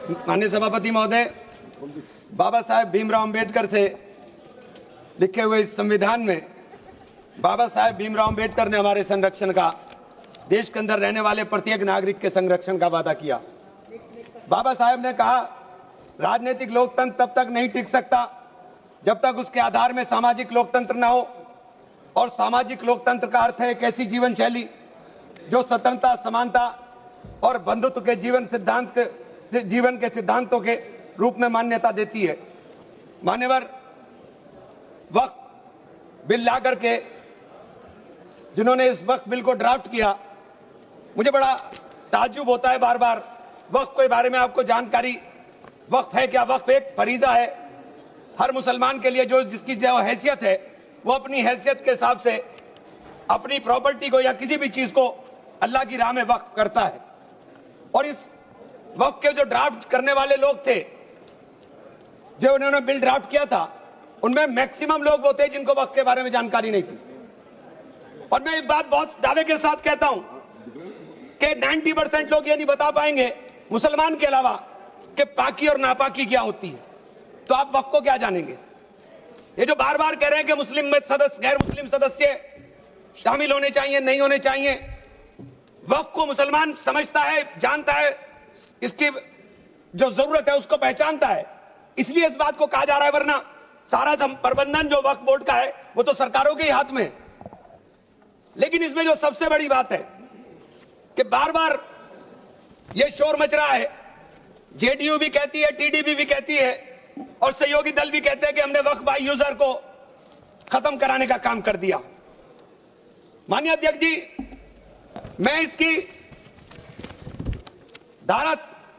माननीय सभापति महोदय, बाबा साहेब भीमराव अंबेडकर से लिखे हुए इस संविधान में बाबा साहेब भीमराव अंबेडकर ने हमारे संरक्षण का, देश के अंदर रहने वाले प्रत्येक नागरिक के संरक्षण का वादा किया। बाबा साहेब ने कहा, राजनीतिक लोकतंत्र तब तक नहीं टिक सकता जब तक उसके आधार में सामाजिक लोकतंत्र न हो। और सामाजिक लोकतंत्र का अर्थ है एक ऐसी जीवन शैली जो स्वतंत्रता, समानता और बंधुत्व के जीवन के सिद्धांतों के रूप में मान्यता देती है। मान्यवर, वक्फ बिल ला करके जिन्होंने इस वक्फ बिल को ड्राफ्ट किया, मुझे बड़ा ताज्जुब होता है बार बार। वक्फ के बारे में आपको जानकारी, वक्फ है क्या? वक्फ एक फरीजा है हर मुसलमान के लिए, जो जिसकी जो हैसियत है वो अपनी हैसियत के हिसाब से अपनी प्रॉपर्टी को या किसी भी चीज को अल्लाह की राह में वक्फ करता है। और इस वक्फ के जो ड्राफ्ट करने वाले लोग थे, जो उन्होंने बिल ड्राफ्ट किया था, उनमें मैक्सिमम लोग वो थे जिनको वक्फ के बारे में जानकारी नहीं थी। और मैं एक बात बहुत दावे के साथ कहता हूं कि 90% लोग ये नहीं बता पाएंगे, मुसलमान के अलावा, कि पाकी और नापाकी क्या होती है। तो आप वक्फ को क्या जानेंगे? ये जो बार बार कह रहे हैं कि मुस्लिम में सदस्य, गैर मुस्लिम सदस्य शामिल होने चाहिए, नहीं होने चाहिए, वक्फ को मुसलमान समझता है, जानता है, इसकी जो जरूरत है उसको पहचानता है, इसलिए इस बात को कहा जा रहा है। वरना सारा प्रबंधन जो वक्फ बोर्ड का है वो तो सरकारों के ही हाथ में है। लेकिन इसमें जो सबसे बड़ी बात है कि बार बार ये शोर मच रहा है, जेडीयू भी कहती है, टीडीपी भी कहती है और सहयोगी दल भी कहते हैं कि हमने वक्फ बाय यूजर को खत्म कराने का काम कर दिया। माननीय अध्यक्ष जी, मैं इसकी धारा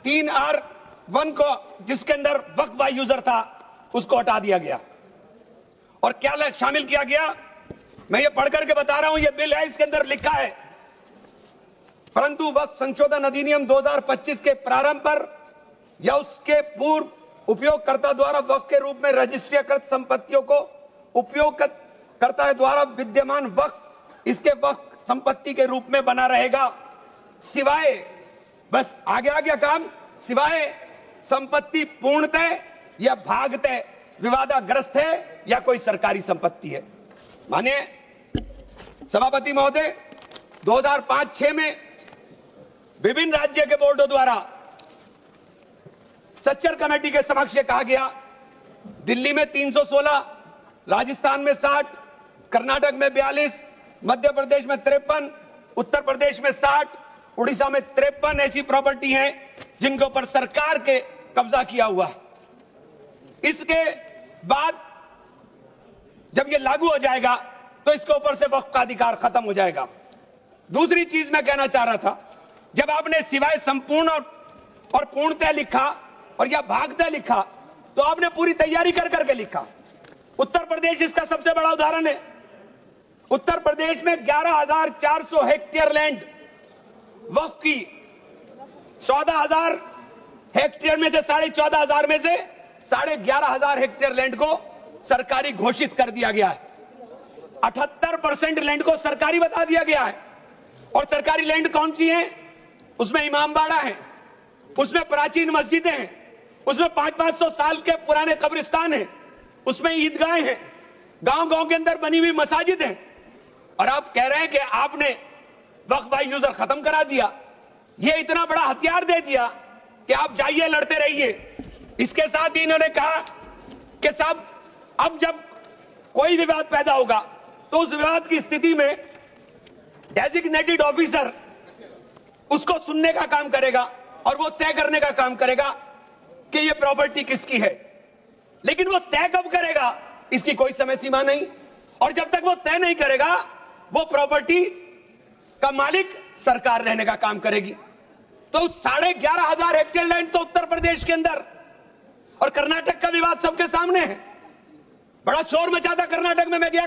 3R1 को, जिसके अंदर वक्फ बाय यूजर था, उसको हटा दिया गया। और क्या शामिल किया गया, मैं ये पढ़ करके बता रहा हूं, ये बिल है, इसके अंदर लिखा है, परंतु वक्फ संशोधन अधिनियम 2025 के प्रारंभ पर या उसके पूर्व उपयोगकर्ता द्वारा वक्फ के रूप में रजिस्ट्रीकृत संपत्तियों को उपयोगकर्ता द्वारा विद्यमान वक्फ इसके वक्फ संपत्ति के रूप में बना रहेगा, सिवाय, बस आगे आ गया काम, सिवाय संपत्ति पूर्णतः या भागतः विवादाग्रस्त है या कोई सरकारी संपत्ति है। माननीय सभापति महोदय, 2005-6 में विभिन्न राज्य के बोर्डों द्वारा सच्चर कमेटी के समक्ष कहा गया, दिल्ली में 316, राजस्थान में 60, कर्नाटक में 42, मध्य प्रदेश में 53, उत्तर प्रदेश में 60, उड़ीसा में 53 ऐसी प्रॉपर्टी हैं जिनके ऊपर सरकार के कब्जा किया हुआ है। इसके बाद जब ये लागू हो जाएगा तो इसके ऊपर से वक्फ का अधिकार खत्म हो जाएगा। दूसरी चीज मैं कहना चाह रहा था, जब आपने सिवाय संपूर्ण और पूर्णतः लिखा और या भागतः लिखा, तो आपने पूरी तैयारी कर करके लिखा। उत्तर प्रदेश इसका सबसे बड़ा उदाहरण है। उत्तर प्रदेश में 11,400 हेक्टेयर लैंड वक्फ की, 14,000 हेक्टेयर में से 14,500 में से 11,500 हेक्टेयर लैंड को सरकारी घोषित कर दिया गया है। 78% लैंड को सरकारी बता दिया गया है। और सरकारी लैंड कौन सी है? उसमें इमामबाड़ा है, उसमें प्राचीन मस्जिदें हैं, उसमें 500-500 साल के पुराने कब्रिस्तान हैं, उसमें ईदगाहें हैं, गांव-गांव के अंदर बनी हुई मसाजिद हैं। और आप कह रहे हैं कि आपने वक्फ बाय यूजर खत्म करा दिया। यह इतना बड़ा हथियार दे दिया कि आप जाइए, लड़ते रहिए। इसके साथ ही इन्होंने कहा कि साहब, अब जब कोई विवाद पैदा होगा तो उस विवाद की स्थिति में डेजिग्नेटेड ऑफिसर उसको सुनने का काम करेगा और वो तय करने का काम करेगा कि ये प्रॉपर्टी किसकी है। लेकिन वो तय कब करेगा, इसकी कोई समय सीमा नहीं। और जब तक वो तय नहीं करेगा, वो प्रॉपर्टी का मालिक सरकार रहने का काम करेगी। तो 11,500 हेक्टेयर लैंड तो उत्तर प्रदेश के अंदर, और कर्नाटक का विवाद सबके सामने है। बड़ा शोर मचा था कर्नाटक में। मैं गया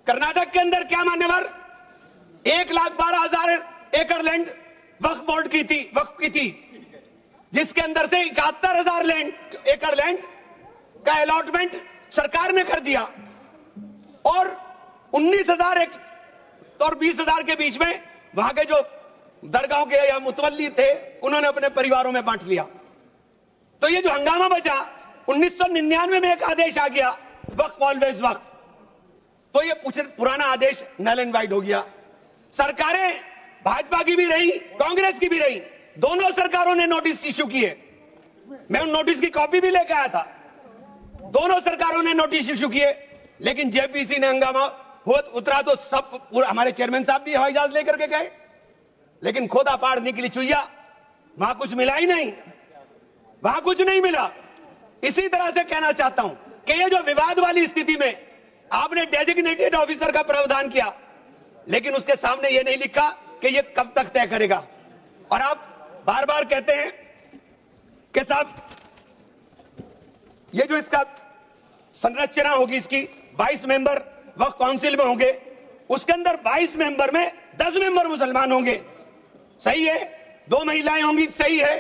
कर्नाटक के अंदर क्या मान्यवर, 1,12,000 एकड़ लैंड वक्फ बोर्ड की थी, जिसके अंदर से 71,000 एकड़ लैंड का अलॉटमेंट सरकार ने कर दिया। और 19,000 और 20,000 के बीच में वहां के जो दरगाहों के या मुतवल्ली थे, उन्होंने अपने परिवारों में बांट लिया। तो ये जो हंगामा बचा, 1999 में एक आदेश आ गया, वक्फ ऑलवेज वक्फ, तो ये पुराना आदेश नल एंड वाइड हो गया। सरकारें भाजपा की भी रही, कांग्रेस की भी रही, दोनों सरकारों ने नोटिस इश्यू किए। मैं उन नोटिस की कॉपी भी लेकर आया था। दोनों सरकारों ने नोटिस इश्यू किए, लेकिन जेपीसी ने हंगामा उतरा तो सब हमारे चेयरमैन साहब भी हवाई जहाज लेकर के गए, लेकिन खोदा पाड़ निकली चुईया, वहां कुछ मिला ही नहीं, वहां कुछ नहीं मिला। इसी तरह से कहना चाहता हूं कि ये जो विवाद वाली स्थिति में आपने डेजिग्नेटेड ऑफिसर का प्रावधान किया, लेकिन उसके सामने ये नहीं लिखा कि ये कब तक तय करेगा। और आप बार बार कहते हैं कि साहब ये जो इसका संरचना होगी, इसकी 22 मेंबर वक्फ काउंसिल में होंगे, उसके अंदर 22 मेंबर में 10 मेंबर मुसलमान होंगे, सही है, 2 महिलाएं होंगी, सही है,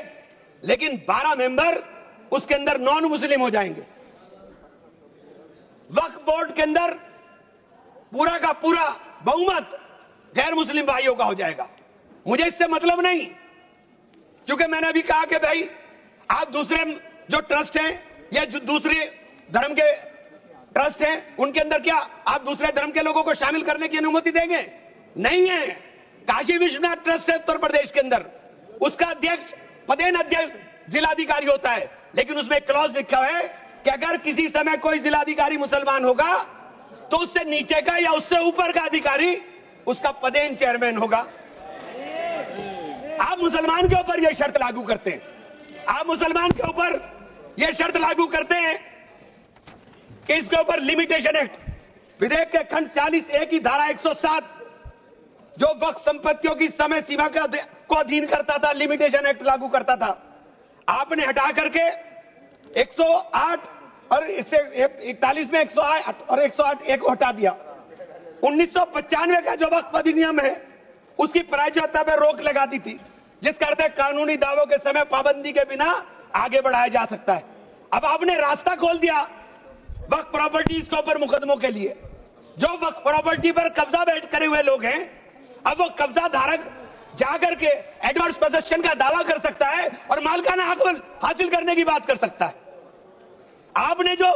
लेकिन 12 मेंबर उसके अंदर नॉन मुस्लिम हो जाएंगे। वक्फ बोर्ड के अंदर पूरा का पूरा बहुमत गैर मुस्लिम भाइयों का हो जाएगा। मुझे इससे मतलब नहीं, क्योंकि मैंने अभी कहा कि भाई आप दूसरे जो ट्रस्ट हैं या जो दूसरे धर्म के ट्रस्ट हैं, उनके अंदर क्या आप दूसरे धर्म के लोगों को शामिल करने की अनुमति देंगे? नहीं है। काशी विश्वनाथ ट्रस्ट है उत्तर प्रदेश के अंदर, उसका अध्यक्ष पदेन अध्यक्ष जिलाधिकारी होता है, लेकिन उसमें एक क्लॉज लिखा है कि अगर किसी समय कोई जिलाधिकारी मुसलमान होगा तो उससे नीचे का या उससे ऊपर का अधिकारी उसका पदेन चेयरमैन होगा। आप मुसलमान के ऊपर यह शर्त लागू करते हैं, आप मुसलमान के ऊपर यह शर्त लागू करते हैं कि इसके ऊपर लिमिटेशन एक्ट, विधेयक के खंड 40A की धारा 107 जो वक्फ संपत्तियों की समय सीमा को अधीन करता था, लिमिटेशन एक्ट लागू करता था, आपने हटा करके 108 और 41 में 108 और 108 एक हटा दिया। 1995 का जो वक्फ अधिनियम है उसकी प्रायश्चित्ता पर रोक लगा दी थी, जिसका अर्थ है कानूनी दावों के समय पाबंदी के बिना आगे बढ़ाया जा सकता है। अब आपने रास्ता खोल दिया वक्फ प्रॉपर्टीज के ऊपर मुकदमों के लिए। जो वक्फ प्रॉपर्टी पर कब्जा बैठ करे हुए लोग हैं, अब वो कब्जा धारक जाकर के एडवर्स पोजेशन का दावा कर सकता है और मालिकाना हक हासिल करने की बात कर सकता है। आपने जो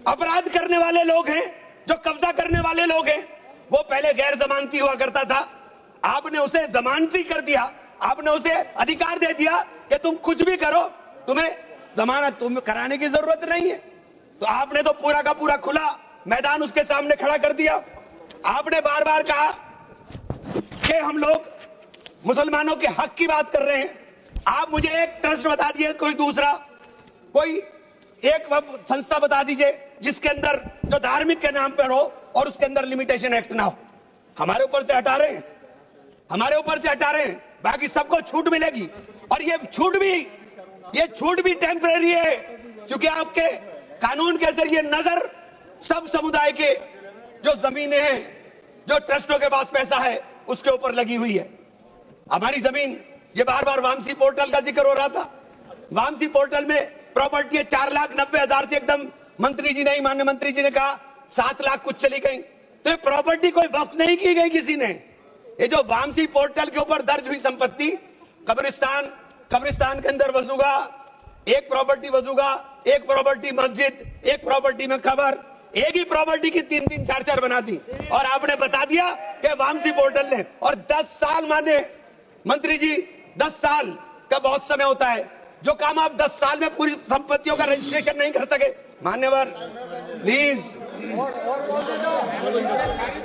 अपराध करने वाले लोग हैं, जो कब्जा करने वाले लोग हैं, वो पहले गैर जमानती हुआ करता था, आपने उसे जमानती कर दिया, आपने उसे अधिकार दे दिया कि तुम कुछ भी करो, तुम्हें जमानत तुम कराने की जरूरत नहीं है। तो आपने तो पूरा का पूरा खुला मैदान उसके सामने खड़ा कर दिया। आपने बार बार कहा कि हम लोग मुसलमानों के हक की बात कर रहे हैं। आप मुझे एक ट्रस्ट बता दीजिए, कोई दूसरा कोई एक संस्था बता दीजिए जिसके अंदर जो धार्मिक के नाम पर हो और उसके अंदर लिमिटेशन एक्ट ना हो। हमारे ऊपर से हटा रहे हैं, हमारे ऊपर से हटा रहे हैं, बाकी सबको छूट मिलेगी। और ये छूट भी टेम्परेरी है, क्योंकि आपके कानून के जरिए नजर सब समुदाय के जो जमीनें हैं, जो ट्रस्टों के पास पैसा है, उसके ऊपर लगी हुई है। हमारी जमीन, ये बार बार वामसी पोर्टल का जिक्र हो रहा था, वामसी पोर्टल में प्रॉपर्टी है 4,90,000 से एकदम मंत्री जी ने, माननीय मंत्री जी ने कहा 7 लाख कुछ चली गई। तो ये प्रॉपर्टी कोई वक्त नहीं की गई किसी ने। ये जो वामसी पोर्टल के ऊपर दर्ज हुई संपत्ति, कब्रिस्तान के अंदर वसूगा, एक प्रॉपर्टी वसूगा, एक प्रॉपर्टी मस्जिद, एक प्रॉपर्टी में कबर, एक ही प्रॉपर्टी की 3-3, 4-4 बना दी। और आपने बता दिया कि वामसी पोर्टल ने, और 10 साल माने मंत्री जी, 10 साल का बहुत समय होता है। जो काम आप 10 साल में पूरी संपत्तियों का रजिस्ट्रेशन नहीं कर सके, मान्यवर प्लीज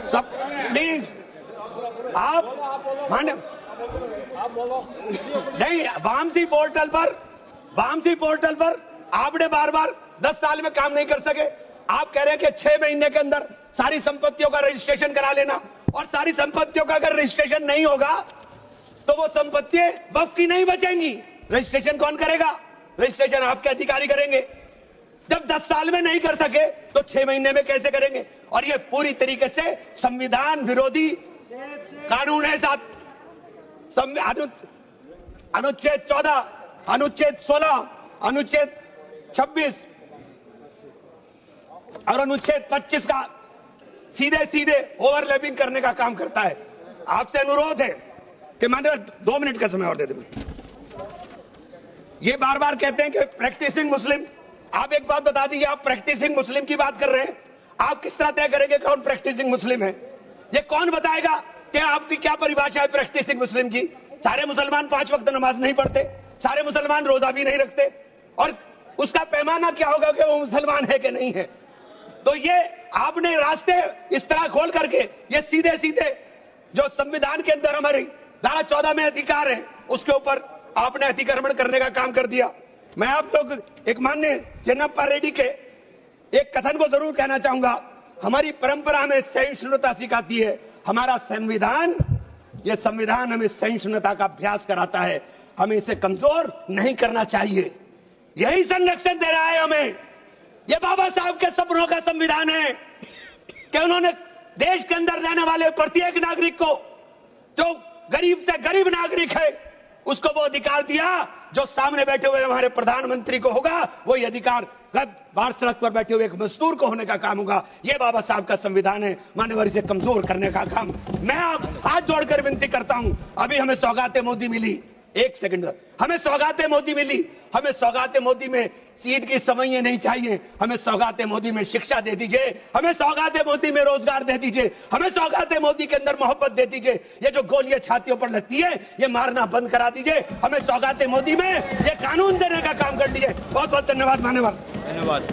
सब प्लीज आप मान्य नहीं, वामसी पोर्टल पर आपने बार बार 10 साल में काम नहीं कर सके। आप कह रहे हैं कि 6 महीने के अंदर सारी संपत्तियों का रजिस्ट्रेशन करा लेना, और सारी संपत्तियों का अगर रजिस्ट्रेशन नहीं होगा तो वो संपत्तियां वक्फ की नहीं बचेंगी। रजिस्ट्रेशन कौन करेगा? रजिस्ट्रेशन आपके अधिकारी करेंगे। जब 10 साल में नहीं कर सके तो 6 महीने में कैसे करेंगे? और ये पूरी तरीके से संविधान विरोधी कानून है। साथ अनुच्छेद 14, अनुच्छेद 16, अनुच्छेद 26 और अनुच्छेद 25 का सीधे ओवरलैपिंग करने का काम करता है। आपसे अनुरोध है कि माननीय 2 मिनट का समय और दे दे। ये बार बार कहते हैं कि प्रैक्टिसिंग मुस्लिम। आप एक बात बता दीजिए, आप प्रैक्टिसिंग मुस्लिम की बात कर रहे हैं, आप किस तरह तय करेंगे कौन प्रैक्टिसिंग मुस्लिम है? ये कौन बताएगा कि आपकी क्या परिभाषा है प्रैक्टिसिंग मुस्लिम की? सारे मुसलमान 5 वक्त नमाज नहीं पढ़ते, सारे मुसलमान रोजा भी नहीं रखते, और उसका पैमाना क्या होगा कि वो मुसलमान है कि नहीं है? तो ये आपने रास्ते इस तरह खोल करके ये सीधे सीधे जो संविधान के अंदर हमारी धारा 14 में अधिकार है उसके ऊपर आपने अतिक्रमण करने का काम कर दिया। मैं आप लोग एक माननीय जेन्नाप्पा रेड्डी के एक कथन को जरूर कहना चाहूंगा। हमारी परंपरा हमें सहिष्णुता सिखाती है, हमारा संविधान, यह संविधान हमें सहिष्णुता का अभ्यास कराता है, हमें इसे कमजोर नहीं करना चाहिए। यही संरक्षण दे रहा है हमें। यह बाबा साहब के सपनों का संविधान है कि उन्होंने देश के अंदर रहने वाले प्रत्येक नागरिक को, जो गरीब से गरीब नागरिक है, उसको वो अधिकार दिया जो सामने बैठे हुए हमारे प्रधानमंत्री को होगा, वो ये अधिकार बाहर सड़क पर बैठे हुए एक मजदूर को होने का काम होगा। ये बाबा साहब का संविधान है, मान्यवर, इसे कमजोर करने का काम। मैं आप हाथ जोड़कर विनती करता हूं, अभी हमें सौगाते मोदी मिली, 1 सेकंड, हमें सौगाते मोदी मिली, हमें सौगाते मोदी में ईद की समयें नहीं चाहिए, हमें सौगाते मोदी में शिक्षा दे दीजिए, हमें सौगाते मोदी में रोजगार दे दीजिए, हमें सौगाते मोदी के अंदर मोहब्बत दे दीजिए। ये जो गोलियां छातियों पर लगती है ये मारना बंद करा दीजिए, हमें सौगाते मोदी में ये कानून देने का काम कर लीजिए। बहुत बहुत धन्यवाद, मान्यवर। धन्यवाद।